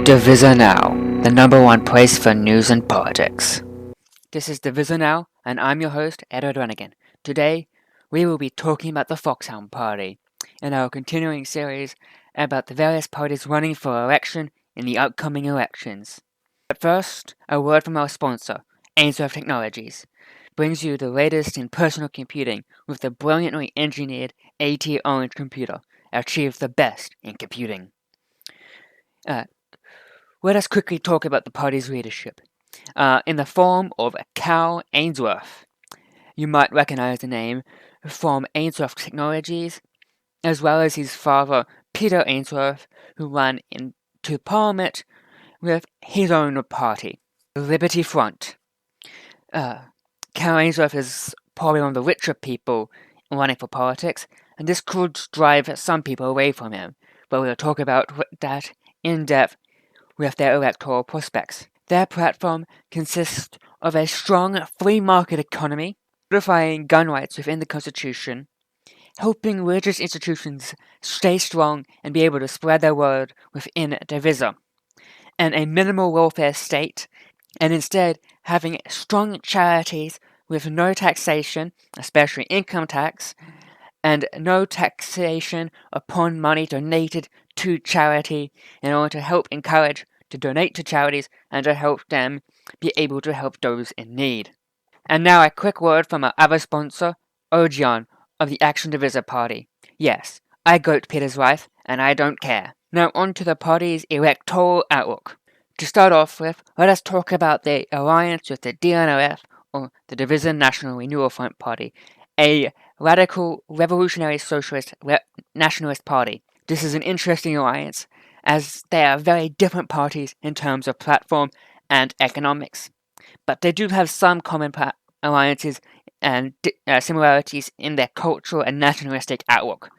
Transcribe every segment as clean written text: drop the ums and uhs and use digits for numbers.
Divisor Now, the #1 place for news and politics. This is Divisor Now, and I'm your host, Edward Runnigan. Today, we will be talking about the Foxhound Party, in our continuing series about the various parties running for election in the upcoming elections. But first, a word from our sponsor, Ainsworth Technologies, brings you the latest in personal computing with the brilliantly engineered AT Orange computer, achieve the best in computing. Let us quickly talk about the party's leadership. In the form of Cal Ainsworth. You might recognize the name from Ainsworth Technologies, as well as his father, Peter Ainsworth, who ran into Parliament with his own party, the Liberty Front. Cal Ainsworth is probably one of the richer people running for politics, and this could drive some people away from him, but we'll talk about that in depth with their electoral prospects. Their platform consists of a strong free market economy, codifying gun rights within the Constitution, helping religious institutions stay strong and be able to spread their word within Divisor, and a minimal welfare state, and instead having strong charities with no taxation, especially income tax, and no taxation upon money donated to charity in order to help encourage to donate to charities and to help them be able to help those in need. And now a quick word from our other sponsor, Ogion of the Action Divisor Party. Yes, I goat Peter's wife, and I don't care. Now on to the party's electoral outlook. To start off with, let us talk about the alliance with the DNOF, or the Divisor National Renewal Front Party, a radical revolutionary socialist nationalist party. This is an interesting alliance, as they are very different parties in terms of platform and economics. But they do have some common alliances and similarities in their cultural and nationalistic outlook.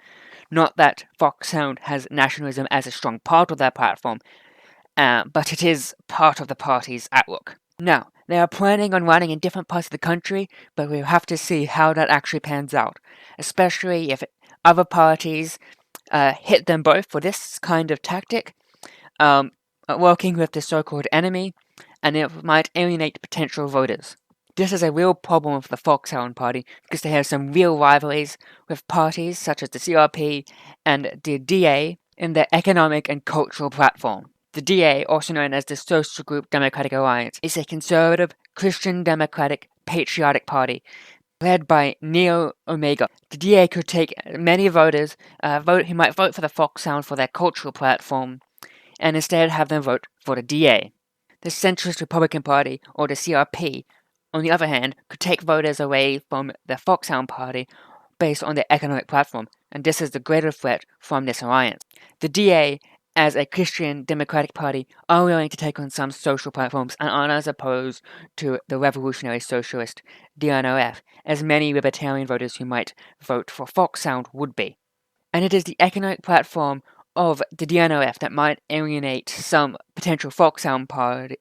Not that Foxhound has nationalism as a strong part of their platform, but it is part of the party's outlook. Now, they are planning on running in different parts of the country, but we'll have to see how that actually pans out, especially if other parties hit them both for this kind of tactic, working with the so-called enemy, and it might alienate potential voters. This is a real problem with the Foxhound Party because they have some real rivalries with parties such as the CRP and the DA in their economic and cultural platform. The DA, also known as the Social Group Democratic Alliance, is a conservative, Christian democratic, patriotic party led by Neo Omega. The DA could take many voters who might vote for the Foxhound for their cultural platform, and instead have them vote for the DA. The Centrist Republican Party, or the CRP, on the other hand, could take voters away from the Foxhound Party based on their economic platform, and this is the greater threat from this alliance. The DA, as a Christian Democratic Party, are willing to take on some social platforms and are as opposed to the Revolutionary Socialist DNOF, as many libertarian voters who might vote for Foxhound would be. And it is the economic platform of the DNOF that might alienate some potential Foxhound Party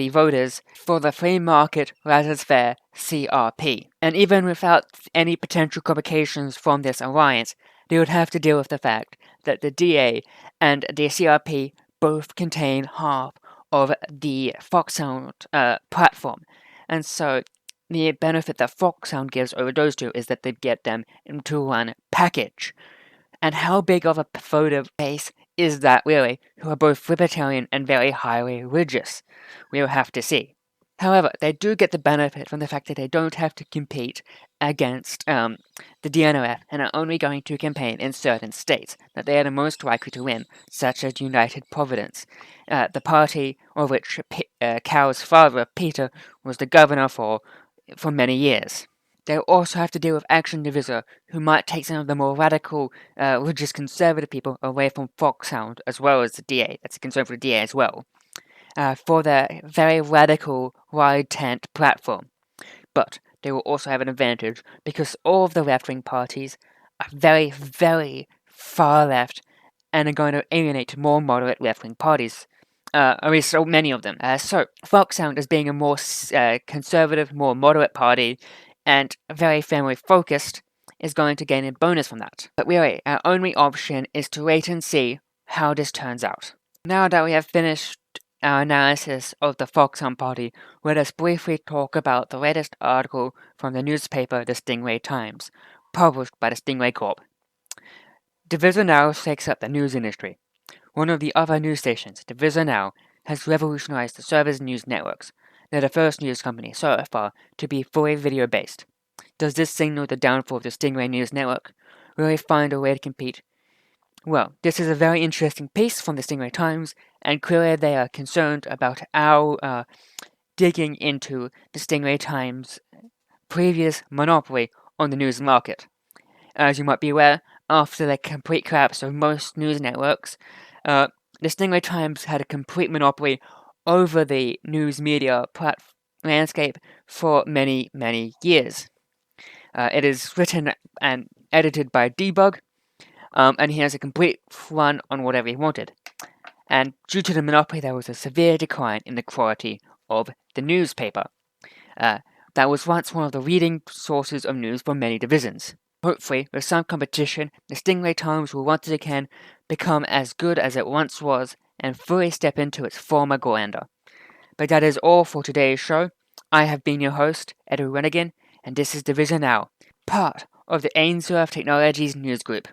voters for the free market laissez-faire CRP. And even without any potential complications from this alliance, they would have to deal with the fact that the DA and the CRP both contain half of the Foxhound platform. And so the benefit that Foxhound gives over those two is that they get them into one package. And how big of a voter base is that really, who are both libertarian and very highly religious? We'll have to see. However, they do get the benefit from the fact that they don't have to compete against the DNOF and are only going to campaign in certain states that they are the most likely to win, such as United Providence, the party of which Cal's father, Peter, was the governor for many years. They'll also have to deal with Action Divisor, who might take some of the more radical, religious conservative people away from Foxhound, as well as the DA, that's a conservative DA as well, for their very radical, wide-tent platform. But they will also have an advantage, because all of the left-wing parties are very, very far left, and are going to alienate more moderate left-wing parties. At least so many of them. So, Foxhound, as being a more conservative, more moderate party, and very family-focused, is going to gain a bonus from that. But really, our only option is to wait and see how this turns out. Now that we have finished our analysis of the Foxhound Party, let us briefly talk about the latest article from the newspaper The Stingray Times, published by the Stingray Corp. Division Now shakes up the news industry. One of the other news stations, Division Now, has revolutionized the service news networks. They're the first news company so far to be fully video-based. Does this signal the downfall of the Stingray News Network? Will they find a way to compete? Well, this is a very interesting piece from the Stingray Times, and clearly they are concerned about our digging into the Stingray Times' previous monopoly on the news market. As you might be aware, after the complete collapse of most news networks, the Stingray Times had a complete monopoly over the news media landscape for many, many years. It is written and edited by Debug, and he has a complete run on whatever he wanted. And due to the monopoly, there was a severe decline in the quality of the newspaper. That was once one of the leading sources of news for many divisions. Hopefully, with some competition, the Stingray Times will once again become as good as it once was and fully step into its former grandeur. But that is all for today's show. I have been your host, Edu Renigan, and this is Division Now, part of the Ainsworth Technologies News Group.